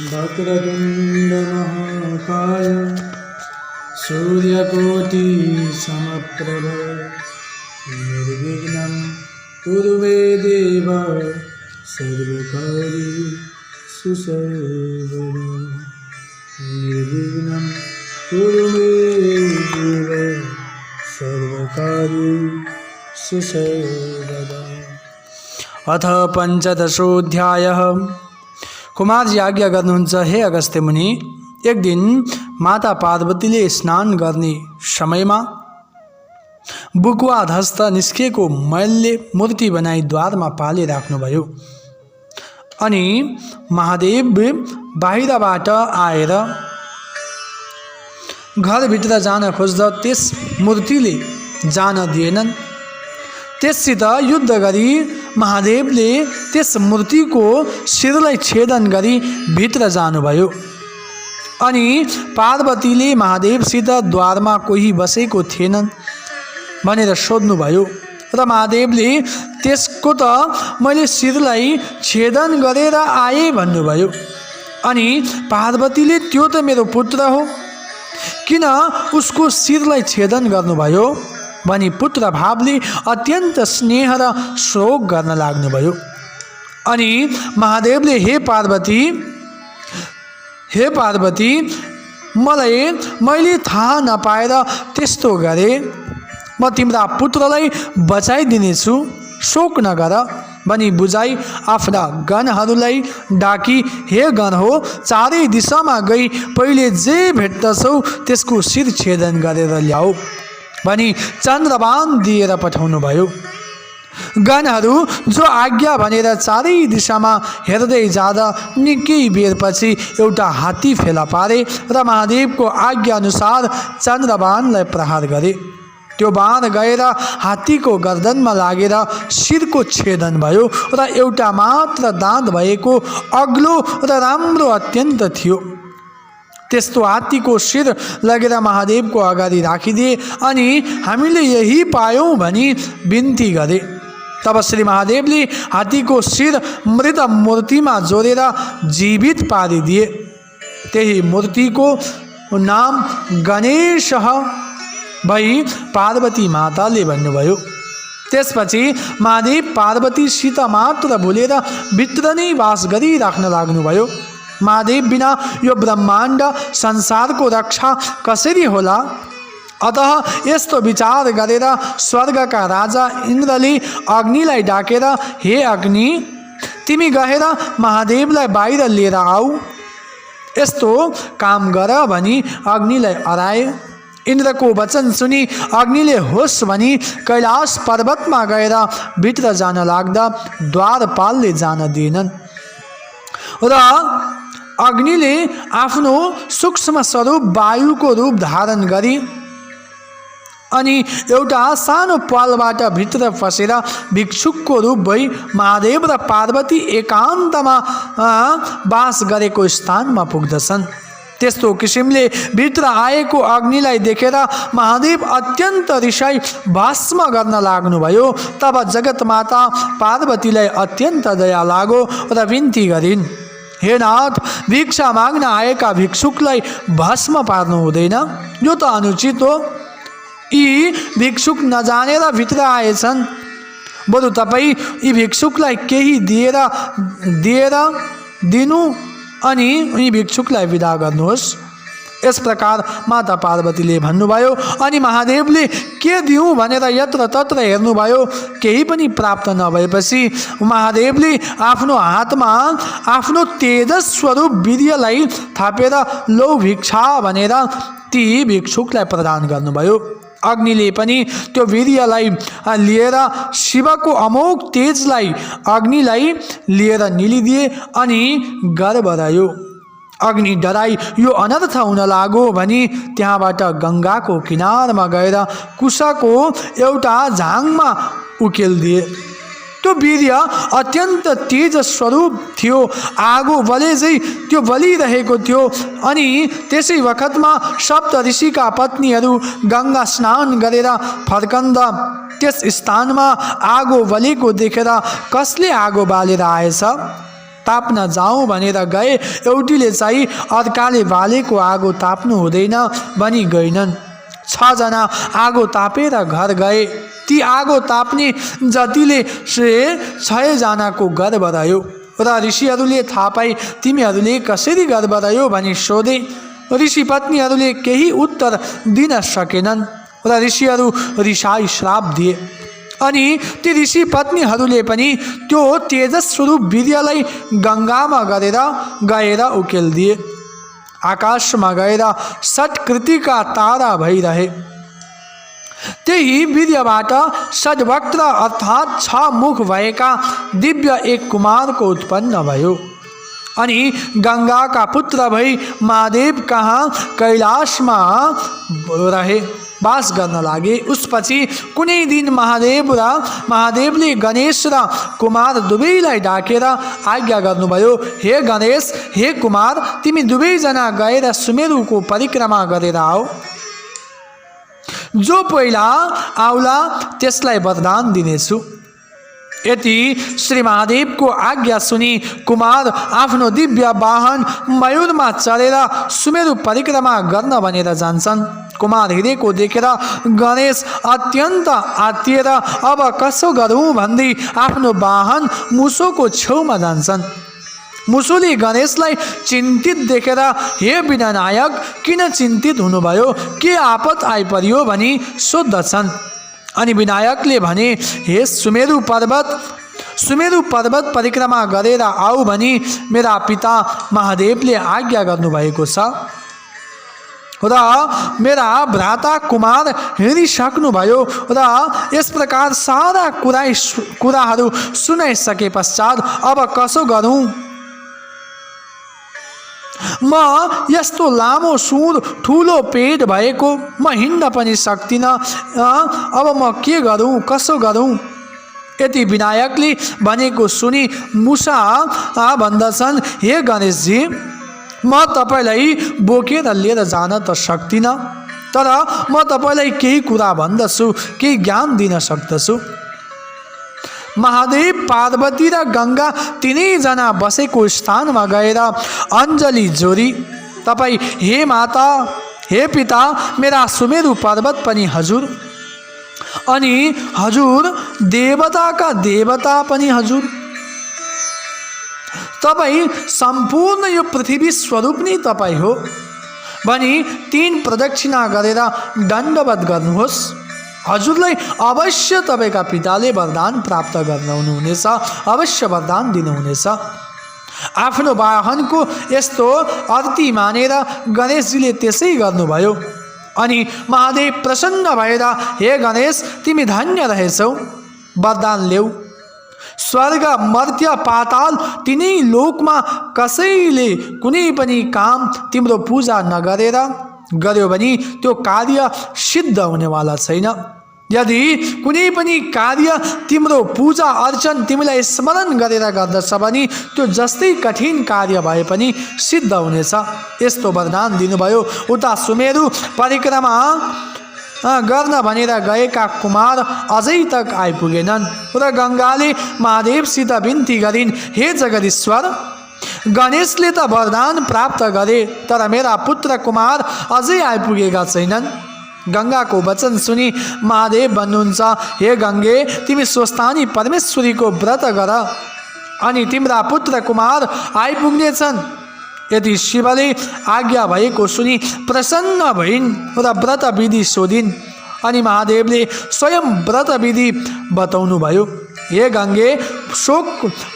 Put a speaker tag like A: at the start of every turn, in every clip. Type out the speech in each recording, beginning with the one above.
A: वक्रतुण्ड महाकाय सूर्यकोटि समप्रभ निर्विघ्नं कुरु मे देव सर्वकार्येषु सर्वदा निर्विघ्नं कुरु मे देव सर्वकार्येषु सर्वदा। अथ पंचदशोऽध्यायः। कुमार जी आज्ञा गर्नुहुन्छ, हे अगस्त्य मुनि, एक दिन माता पार्वतीले स्नान गर्ने समयमा बुकुवाधस्त निस्किएको मैलले मूर्ति बनाई द्वारमा पालिराख्नुभयो। अनि महादेव बाहिरबाट आएर घरभित्र जान खोज्दा त्यस मूर्तिले जान दिएनन्। त्यससित युद्ध गरी महादेवले त्यस मूर्तिको शिरलाई छेदन गरी भित्र जानुभयो। अनि पार्वतीले महादेवसित द्वारमा कोही बसेको थिएनन् भनेर सोध्नुभयो र महादेवले त्यसको त मैले शिरलाई छेदन गरेर आए भन्नुभयो। अनि पार्वतीले त्यो त मेरो पुत्र हो, किन उसको शिरलाई छेदन गर्नुभयो भनी पुत्र भावले अत्यन्त स्नेह र शोक गर्न लाग्नुभयो। अनि महादेवले हे पार्वती मैले थाहा नपाएर त्यस्तो गरे, म तिम्रा पुत्रलाई बचाइदिनेछु, शोक नगर भनी बुझाई आफ्ना गणहरूलाई डाकी, हे गण हो, चारै दिशामा गई पहिले जे भेट्दछौ त्यसको शिर छेदन गरेर ल्याऊ भनी चन्द्रबाण दिएर पठाउनु भयो। गणहरू जो आज्ञा भनेर चारै दिशामा हेर्दै जाँदा निकै बेरपछि एउटा हात्ती फेला पारे र महादेवको आज्ञा अनुसार चन्द्रबाणलाई प्रहार गरे। त्यो बाण गएर हात्तीको गर्दनमा लागेर शिरको छेदन भयो र एउटा मात्र दाँत भएको अग्लो र राम्रो अत्यन्त थियो। त्यस्तो हात्तीको शिर लगेर महादेवको अगाडि राखिदिए अनि हामीले यही पायौँ भनी बिन्ती गरे। तब श्री महादेवले हात्तीको शिर मृत मूर्तिमा जोडेर जीवित पारिदिए। त्यही मूर्तिको नाम गणेश भई पार्वती माताले भन्नुभयो। त्यसपछि महादेव पार्वतीसित मात्र भुलेर भित्र नै वास गरिराख्न लाग्नुभयो। महादेव बिना यो ब्रह्माण्ड संसारको रक्षा कसरी होला? अतः यस्तो विचार गरेर स्वर्गका राजा इन्द्रले अग्निलाई डाकेर, हे अग्नि, तिमी गएर महादेवलाई बाहिर लिएर आऊ, यस्तो काम गर भनी अग्निलाई अराए। इन्द्रको वचन सुनि अग्निले होस् भनी कैलाश पर्वतमा गएर भित्र जान लाग्दा द्वारपालले जान दिएनन् र अग्निले आफ्नो सूक्ष्म स्वरूप वायुको रूप धारण गरी अनि एउटा सानो पालबाट भित्र पसेर भिक्षुकको रूप भई महादेव र पार्वती एकान्तमा वास गरेको स्थानमा पुग्दछन्। त्यस्तो किसिमले भित्र आएको अग्निलाई देखेर महादेव अत्यन्त रिसाई भस्म गर्न लाग्नुभयो। तब जगतमाता पार्वतीलाई अत्यन्त दया लाग्यो र बिन्ती गरिन्, हे नाथ, भिक्षा माग्न आएका भिक्षुकलाई भस्म पार्नु हुँदैन, यो त अनुचित हो। यी भिक्षुक नजानेर भित्र आएछन्, बरु तपाईँ यी भिक्षुकलाई केही दिएर दिनु अनि यी भिक्षुकलाई विदा गर्नुहोस्। यस प्रकार माता पार्वतीले भन्नुभयो। अनि महादेवले के दिउँ भनेर यत्र तत्र हेर्नुभयो, केही पनि प्राप्त नभएपछि महादेवले आफ्नो हातमा आफ्नो तेजस स्वरूप वीर्यलाई थापेर लौ भिक्षा भनेर ती भिक्षुकलाई प्रदान गर्नुभयो। अग्निले पनि त्यो वीर्यलाई लिएर शिवको अमोघ तेजलाई अग्निलाई लिएर निलिदिए अनि गर्भ रह्यो। अग्नि डराई यो अनर्थ हुन लाग्यो भनी त्यहाँबाट गङ्गाको किनारमा गएर कुशको एउटा झाङमा उकेलिदिए। त्यो वीर्य अत्यन्त तेज स्वरूप थियो, आगो बले चाहिँ त्यो बलिरहेको थियो। अनि त्यसै वखतमा सप्त ऋषिका पत्नीहरू गङ्गा स्नान गरेर फर्कँदा त्यस स्थानमा आगो बलेको देखेर कसले आगो बालेर आएछ ताप्न जाउँ भनेर गए। एउटीले चाहिँ अर्काले बालेको आगो ताप्नु हुँदैन भनी गएनन्। 6 जना आगो तापेर घर गए। ती आगो ताप्ने जतिले 6 जनाको गर्भ रह्यो र ऋषिहरूले थाहा पाए तिमीहरूले कसरी गर्भ रह्यो भनी सोधे। ऋषि पत्नीहरूले केही उत्तर दिन सकेनन् र ऋषिहरू रिसाई श्राप दिए। अनि ती ऋषि पत्नीहरूले पनि त्यो तेजस स्वरूप वीर्यलाई गङ्गामा गएर उकेलिदिए। आकाशमा गएर षट्कृतिका तारा भइरहे। त्यही वीर्यबाट षड्वक्त्र अर्थात् 6 मुख भएका दिव्य एक कुमारको उत्पन्न भयो। अनि गङ्गाका पुत्र भई महादेव कहाँ कैलाशमा रहे, वास गर्न लागे। उसपछि कुनै दिन महादेवले गणेश र कुमार दुवैलाई डाकेर आज्ञा गर्नुभयो, हे गणेश, हे कुमार, तिमी दुवैजना गएर सुमेरुको परिक्रमा गरेर आओ। जो पहिला आउला त्यसलाई वरदान दिनेछु। यति श्री महादेवको आज्ञा सुनि कुमार आफ्नो दिव्य वाहन मयूरमा चढेर सुमेरु परिक्रमा गर्न भनेर जान्छन्। कुमार हिँडेको देखेर गणेश अत्यन्त आत्तिएर अब कसो गरौँ भन्दै आफ्नो वाहन मुसोको छेउमा जान्छन्। मुसोले गणेशलाई चिन्तित देखेर, हे विनायक, किन चिन्तित हुनुभयो, के आपत आइपर्यो भनी सोध्दछन्। अनि विनायकले भने, हे सुमेरु पर्वत परिक्रमा गरेर आऊ भनी मेरा पिता महादेवले आज्ञा गर्नुभएको छ र मेरा भ्राता कुमार हिँडिसक्नुभयो र यस प्रकार सारा कुराहरू सुनाइसके पश्चात अब कसो गरौँ? म यस्तो लामो सुँड, ठुलो पेट भएको, म हिँड्न पनि सक्दिनँ। अब म के गरौँ, कसो गरौँ? यति विनायकले भनेको सुनि मुसा भन्दछन्, हे गणेशजी, म तपाईलाई बोकेर लिएर जान त सक्दिनँ, तर म तपाईलाई केही कुरा भन्दछु, केही ज्ञान दिन सक्दछु। महादेव, पार्वती र गङ्गा तिनैजना बसेको स्थानमा गएर अञ्जली जोरी, तपाईँ हे माता, हे पिता, मेरा सुमेरु पर्वत पनि हजुर, अनि हजुर देवताका देवता पनि हजुर, तपाईँ सम्पूर्ण यो पृथ्वी स्वरूप नै तपाईँ हो भनी 3 प्रदक्षिणा गरेर दण्डवत गर्नुहोस्। हजुरलाई अवश्य तपाईँका पिताले वरदान प्राप्त गराउनुहुनेछ, अवश्य वरदान दिनुहुनेछ। आफ्नो वाहनको यस्तो अर्ती मानेर गणेशजीले त्यसै गर्नुभयो। अनि महादेव प्रसन्न भएर, हे गणेश, तिमी धन्य रहेछौ, वरदान ल्याऊ। स्वर्ग, मर्त्य, पाताल तिनै लोकमा कसैले कुनै पनि काम तिम्रो पूजा नगरेर गर्यो भने त्यो कार्य सिद्ध हुनेवाला छैन। यदि कुनै पनि कार्य तिम्रो पूजा अर्चन तिमीलाई स्मरण गरेर गर्दछ भने त्यो जस्तै कठिन कार्य भए पनि सिद्ध हुनेछ। यस्तो वरदान दिनुभयो। उता सुमेरु परिक्रमा गर्न भनेर गएका कुमार अझै तक आइपुगेनन् र गङ्गाले महादेवसित बिन्ती गरिन्, हे जगदीश्वर, गणेशले त वरदान प्राप्त गरे, तर मेरा पुत्र कुमार अझै आइपुगेका छैनन्। गङ्गाको वचन सुनि महादेव भन्नुहुन्छ, हे गङ्गे, तिमी स्वस्थानी परमेश्वरीको व्रत गर, अनि तिम्रा पुत्र कुमार आइपुग्नेछन्। यदि शिवले आज्ञा भएको सुनि प्रसन्न भइन् र व्रत विधि सोधिन्। अनि महादेवले स्वयं व्रत विधि बताउनुभयो। हे गङ्गे,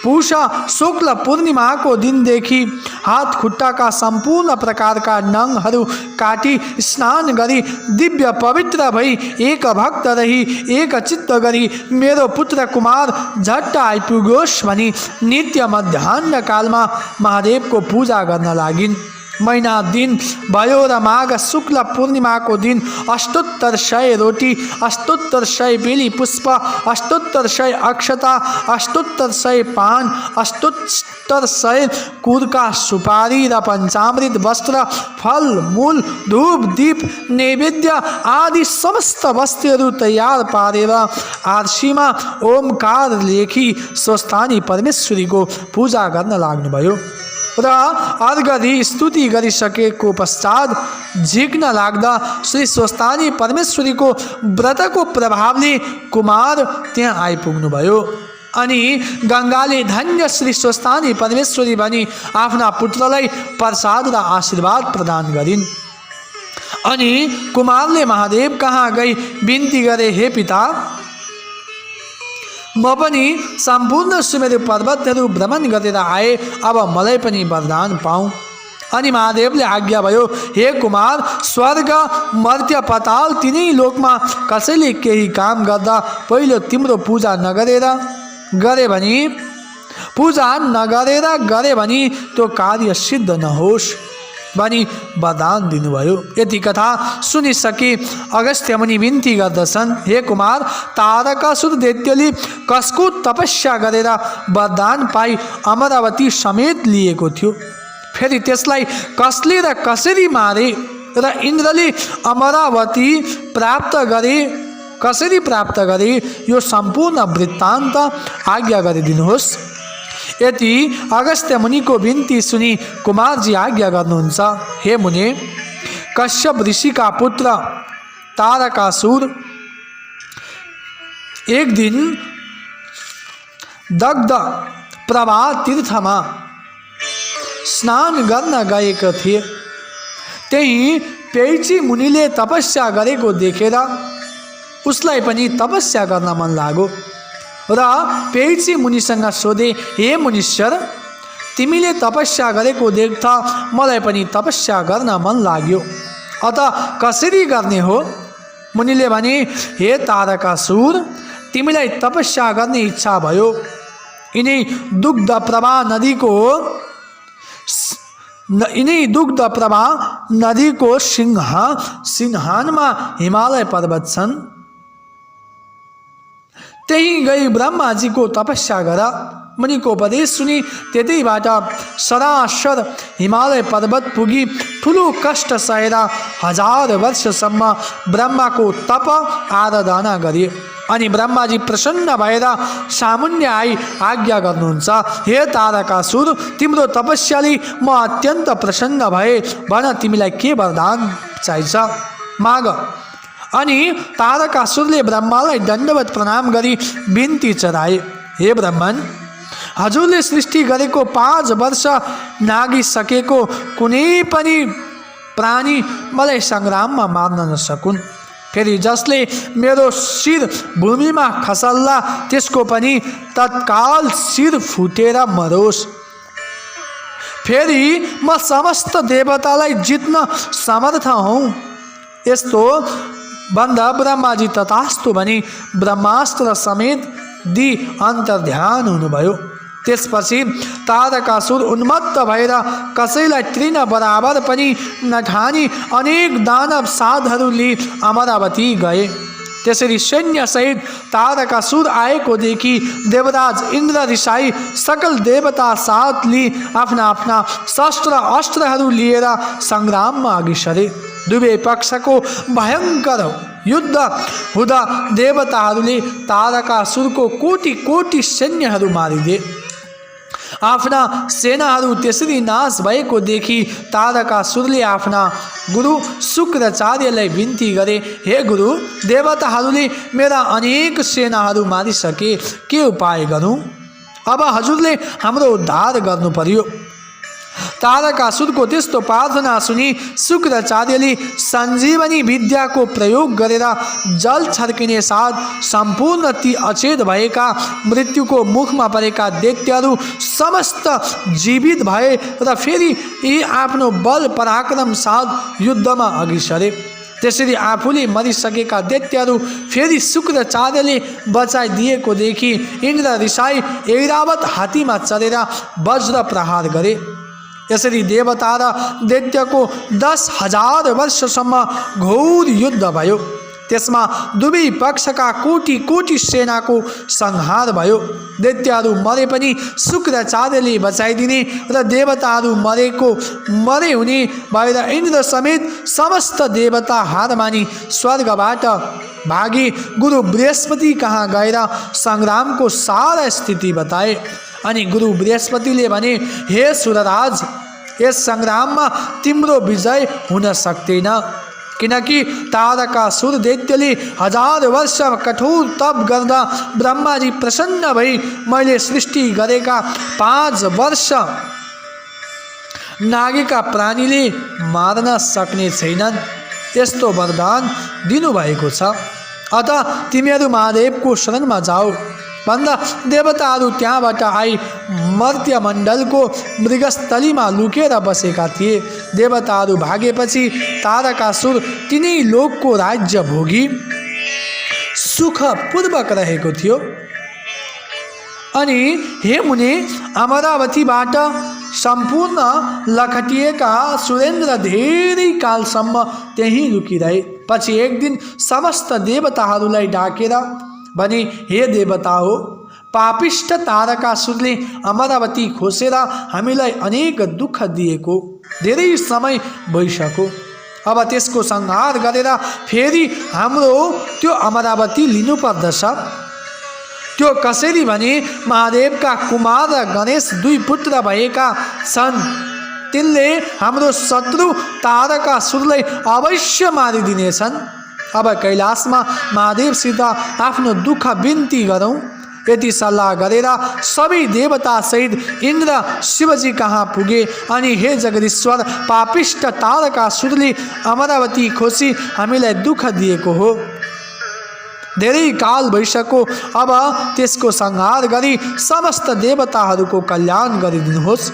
A: पुष शुक्ल पूर्णिमाको दिनदेखि हात खुट्टाका सम्पूर्ण प्रकारका नङहरू काटी स्नान गरी दिव्य पवित्र भई एक भक्त रही एक चित्त गरी मेरो पुत्र कुमार झट्ट आइपुगोस् भनी नित्य मध्याह्न कालमा महादेवको पूजा गर्न लागिन्। महीना दिन भयो र माघ शुक्ल पूर्णिमाको दिन 8800 रोटी, 8800 बेली पुष्प, 8800 अक्षता, 8800 पान, 8800 कुर्का सुपारी र पञ्चामृत वस्त्र, फल मूल, धूप दीप नैवेद्य आदि समस्त वस्तुहरू तयार पारेर आरसीमा ओमकार लेखी स्वस्थानी परमेश्वरीको पूजा गर्न लाग्नुभयो र अर्घ स्तुति गरिसकेको पश्चात झिक्न लाग्दा श्री स्वस्थानी परमेश्वरीको व्रतको प्रभावले कुमार त्यहाँ आइपुग्नुभयो। अनि गङ्गाले धन्य श्री स्वस्थानी परमेश्वरी भनी आफ्ना पुत्रलाई प्रसाद र आशीर्वाद प्रदान गरिन्। अनि कुमारले महादेव कहाँ गई बिन्ती गरे, हे पिता, म पनि सम्पूर्ण सुमेरु पर्वतहरू भ्रमण गरेर आए, अब मलाई पनि वरदान पाऊँ। अनि महादेवले आज्ञा भयो, हे कुमार, स्वर्ग मर्त्य पाताल तिनै लोकमा कसैले केही काम गर्दा पहिलो तिम्रो पूजा नगरेर गरे भने त्यो कार्य सिद्ध नहोस् भनी वरदान दिनुभयो। यति कथा सुनिसके अगस्त्य मुनि बिन्ती गर्दछन्, हे कुमार, तारकासुर दैत्यले कसको तपस्या गरेर वरदान पाई अमरावती समेत लिएको थियो, फेरि त्यसलाई कसले र कसरी मारे र इन्द्रले अमरावती कसरी प्राप्त गरे, यो सम्पूर्ण वृत्तान्त आज्ञा गरिदिनुहोस्। यति अगस्त्य मुनिको बिन्ती सुनि कुमारजी आज्ञा गर्नुहुन्छ, हे मुनि, कश्यप ऋषिका पुत्र तारकासुर एक दिन दग्ध प्रवाह तीर्थमा स्नान गर्न गएका थिए। त्यही पेइची मुनिले तपस्या गरेको देखेर उसलाई पनि तपस्या गर्न मन लाग्यो र पेइची मुनिसँग सोधे, हे मुनीश्वर, तिमीले तपस्या गरेको देख्दा मलाई पनि तपस्या गर्न मन लाग्यो, अत कसरी गर्ने हो? मुनिले भने, हे तारकासुर, तिमीलाई तपस्या गर्ने इच्छा भयो, यिनै दुग्ध प्रवाह नदीको सिंहानमा हिमालय पर्वत छन्, त्यही गई ब्रह्माजीको तपस्या गर। मुनिको उपदेश सुनि त्यतैबाट सरासर हिमालय पर्वत पुगी ठुलो कष्ट सहेर 1000 वर्षसम्म ब्रह्माको तप आराधना गरे। अनि ब्रह्माजी प्रसन्न भएर सामुन्य आई आज्ञा गर्नुहुन्छ, हे तारकासुर, तिम्रो तपस्याले म अत्यन्त प्रसन्न भए, भन तिमीलाई के वरदान चाहिन्छ, माग। अनि तारकासुरले ब्रह्मालाई दण्डवत प्रणाम गरी बिन्ती चढाए, हे ब्रह्मन, हजुरले सृष्टि गरेको 5 वर्ष नागिसकेको कुनै पनि प्राणी मलाई सङ्ग्राममा मार्न नसकुन्, फेरि जसले मेरो शिर भूमिमा खसल्ला त्यसको पनि तत्काल शिर फुटेर मरोस्, फेरि म समस्त देवतालाई जित्न समर्थ हौँ। यस्तो भन्दा ब्रह्माजी तथास्तु भनी ब्रह्मास्त्र समेत दि अन्तर्ध्यान हुनुभयो। त्यसपछि तारकासुर उन्मत्त भएर कसैलाई तृण बराबर पनि नठानी अनेक दानव साधहरूले अमरावती गए। त्यसरी सैन्यसहित तारकासुर आएको देखि देवराज इन्द्र रिसाई सकल देवता साथले आफ्ना आफ्ना शस्त्र अस्त्रहरू लिएर सङ्ग्राममा अघि सरे। दुवै पक्षको भयङ्कर युद्ध हुँदा देवताहरूले तारकासुरको कोटि कोटि सैन्यहरू मारिदिए। आफ्ना सेनाहरू त्यसरी नाश भएको देखि तारकासुरले आफ्ना गुरु शुक्राचार्यलाई बिन्ती गरे, हे गुरु, देवताहरूले मेरा अनेक सेनाहरू मारिसके, के उपाय गरौँ? अब हजुरले हाम्रो उद्धार गर्नु पर्यो। तारकासुरको त्यस्तो प्रार्थना सुनि शुक्राचार्यले सञ्जीवनी विद्याको प्रयोग गरेर जल छर्किने साथ सम्पूर्ण ती अचेत भएका मृत्युको मुखमा परेका दैत्यहरू समस्त जीवित भए र फेरि यी आफ्नो बल पराक्रम साथ युद्धमा अघि सरे। त्यसरी आफूले मरिसकेका दैत्यहरू फेरि शुक्राचार्यले बचाइदिएको देखि इन्द्र रिसाई ऐरावत हात्तीमा चढेर वज्र प्रहार गरे। यसरी देवता र दैत्यको 10,000 वर्षसम्म घोर युद्ध भयो। त्यसमा दुवै पक्षका कोटी कोटी सेनाको संहार भयो। दैत्यहरू मरे पनि शुक्राचार्यले बचाइदिने र देवताहरू मरे हुने भएर इन्द्र समेत समस्त देवता हार मानी स्वर्गबाट भागी गुरु बृहस्पति कहाँ गएर सङ्ग्रामको सारा स्थिति बताए। अनि गुरु बृहस्पतिले भने, हे सुरराज, यस सङ्ग्राममा तिम्रो विजय हुन सक्दैन, किनकि तारकासुर दैत्यले 1000 वर्ष कठोर तप गर्दा ब्रह्माजी प्रसन्न भई मैले सृष्टि गरेका 5 वर्ष नागेका प्राणीले मार्न सक्ने छैनन्, यस्तो वरदान दिनुभएको छ। अत तिमीहरू महादेवको शरणमा जाऊ भन्दा देवताहरू त्यहाँबाट आई मर्त्य मण्डलको मृगस्थलीमा लुकेर बसेका थिए। देवताहरू भागेपछि तारकासुर तिनै लोकको राज्य भोगी सुखपूर्वक रहेको थियो। अनि हे मुने, अमरावतीबाट सम्पूर्ण लखटिएका सुरेन्द्र धेरै कालसम्म त्यहीँ लुकिरहे। पछि एक दिन समस्त देवताहरूलाई डाकेर भने, हे देवता हो, पापिष्ट तारकासुरले अमरावती खोसेर हामीलाई अनेक दुःख दिएको धेरै समय भइसक्यो। अब त्यसको संहार गरेर फेरि हाम्रो त्यो अमरावती लिनुपर्दछ। त्यो कसरी भने, महादेवका कुमार र गणेश 2 पुत्र भएका छन्। तिनले हाम्रो शत्रु तारकासुरलाई अवश्य मारिदिनेछन्। अब कैलाशमा महादेवसित आफ्नो दुःख बिन्ती गरौँ। यति सल्लाह गरेर सबै देवता सहित इन्द्र शिवजी कहाँ पुगे। अनि हे जगदीश्वर, पापिष्ट तारकासुरले अमरावती खोसी हामीलाई दुःख दिएको हो, धेरै काल भइसक्यो। अब त्यसको संहार गरी समस्त देवताहरूको कल्याण गरिदिनुहोस्।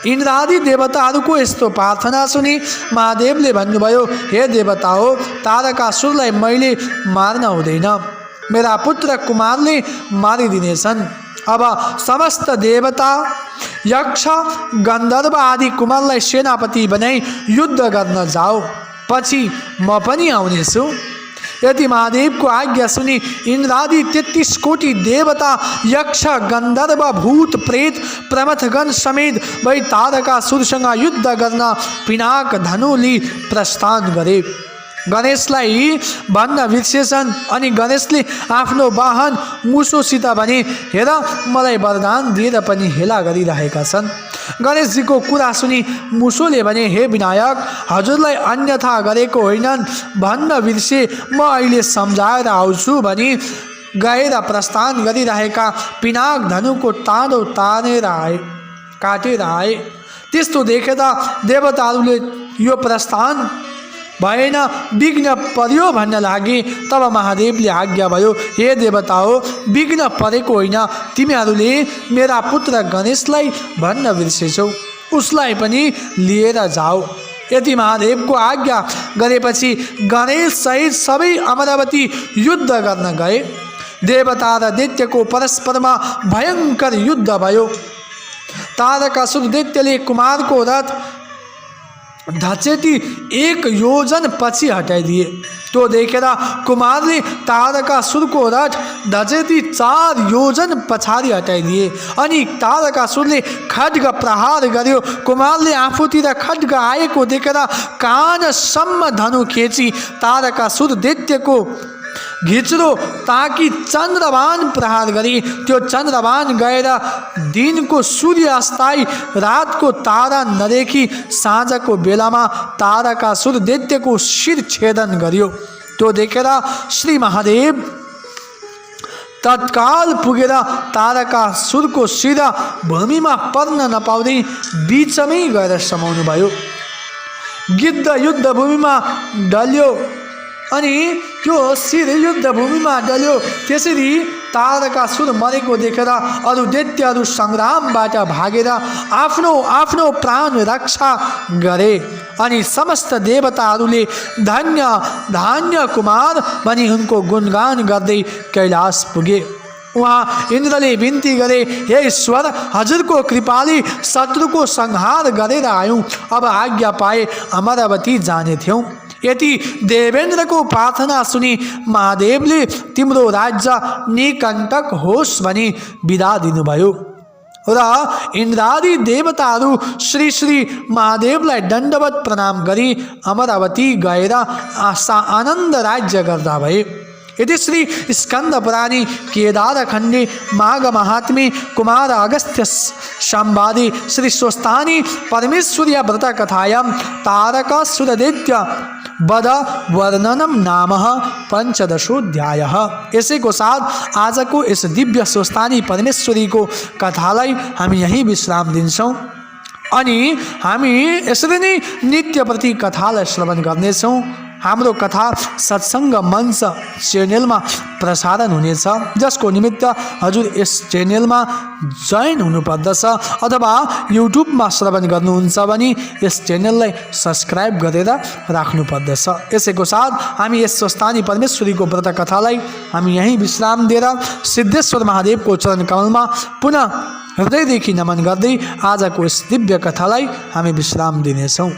A: इन्द्रादि देवताहरूको यस्तो प्रार्थना सुनि महादेवले भन्नुभयो, हे देवता हो, तारकासुरलाई मैले मार्न हुँदैन, मेरा पुत्र कुमारले मारिदिनेछन्। अब समस्त देवता यक्ष गन्धर्व आदि कुमारलाई सेनापति बनाई युद्ध गर्न जाओ, पछि म पनि आउनेछु। यदि महादेवको आज्ञा सुनि इन्द्रादि 33 कोटी देवता यक्ष गन्धर्व भूत प्रेत प्रमथगण समेत भई तारकासुरसँग युद्ध गर्न पिनाक धनु लिई प्रस्थान गरे। गणेशलाई भन्न बिर्सेछन्। अनि गणेशले आफ्नो वाहन मुसोसित भने, हेर, मलाई वरदान दिएर पनि हेला गरिरहेका छन्। गणेशजीको कुरा सुनि मुसोले भने, हे विनायक, हजुरलाई अन्यथा गरेको होइनन् भन्न बिर्से, म अहिले सम्झाएर आउँछु भनी गएर प्रस्थान गरिरहेका पिनाक धनुको ताँडो काटेर आए। त्यस्तो देखेर देवताहरूले यो प्रस्थान भएन, विघ्न पर्यो भन्न लागे। तब महादेवले आज्ञा भयो, हे देवता हो, विघ्न परेको होइन, तिमीहरूले मेरा पुत्र गणेशलाई भन्न बिर्सेछौ, उसलाई पनि लिएर जाऊ। यति महादेवको आज्ञा गरेपछि गणेश सहित सबै अमरावती युद्ध गर्न गए। देवता र दैत्यको परस्परमा भयङ्कर युद्ध भयो। तारकासुर दैत्यले कुमारको रथ धचेती 1 योजन पछि हटाइदिए। त्यो देखेर कुमारले तारकासुरको रथ धचेती 4 योजन पछाडि हटाइदिए। अनि तारकासुरले खड्ग प्रहार गर्यो। कुमारले आफूतिर खड्ग आएको देखेर कानसम्म धनु खेची तारकासुर दैत्यको घिच्रो ताकि चन्द्रबाण प्रहार गरी त्यो चन्द्रबाण गएर दिनको सूर्यास्ताई रातको तारा नदेखि साँझको बेलामा तारकासुर दैत्यको शिर छेदन गर्यो। त्यो देखेर श्री महादेव तत्काल पुगेर तारकासुरको शिर भूमिमा पर्न नपाउँदै बीचमै गएर समाउनु भयो। गिद्ध युद्ध भूमिमा डल्यो अनि त्यो शिर युद्ध भूमिमा डल्यो। त्यसरी तारकासुर मरेको देखेर अरू दैत्यहरू सङ्ग्रामबाट भागेर आफ्नो आफ्नो प्राण रक्षा गरे। अनि समस्त देवताहरूले धन्य धान्य कुमार भनी उनको गुणगान गर्दै कैलाश पुगे। उहाँ इन्द्रले बिन्ती गरे, हे ईश्वर, हजुरको कृपाले शत्रुको संहार गरेर आयौँ, अब आज्ञा पाए अमरावती जाने थियौँ। यति देवेन्द्रको प्रार्थना सुनि महादेवले तिम्रो राज्य निकण्टक होस् भनी बिदा दिनुभयो र इन्द्रादि देवताहरू श्री श्री महादेवलाई दण्डवत प्रणाम गरी अमरावती गएर आनन्द राज्य गर्दा भए। यदि श्री स्कंद पुराणी केदार खंडे माघ महात्म्ये कुमार अगस्त्य संवादे श्री स्वस्तानी परमेश्वरीय व्रत कथायां तारकासुरदैत्य वध वर्णनम नाम पंचदशोध्याय। यसैको साथ आजको इस दिव्य स्वस्तानी परमेश्वरी को कथालाई हामी यही विश्राम दिन्छौं अनि हामी यसरी नै नित्यप्रति कथालाई श्रवण गर्नेछौं। हाम्रो कथा सत्संग मंच च्यानलमा प्रसारण हुनेछ, जसको निमित्त हजुर यस च्यानलमा जोइन हुनुपर्दछ अथवा युट्युबमा श्रवण गर्नुहुन्छ भने यस च्यानललाई सब्स्क्राइब गरेर राख्नुपर्दछ। यसैको साथ हामी यस स्वस्तानी परमेश्वरीको व्रत कथालाई हामी यही विश्राम दिएर सिद्धेश्वर महादेवको चरण कमलमा पुनः हृदयदेखि नमन गर्दै आजको यस दिव्य कथालाई हामी विश्राम दिनेछौँ।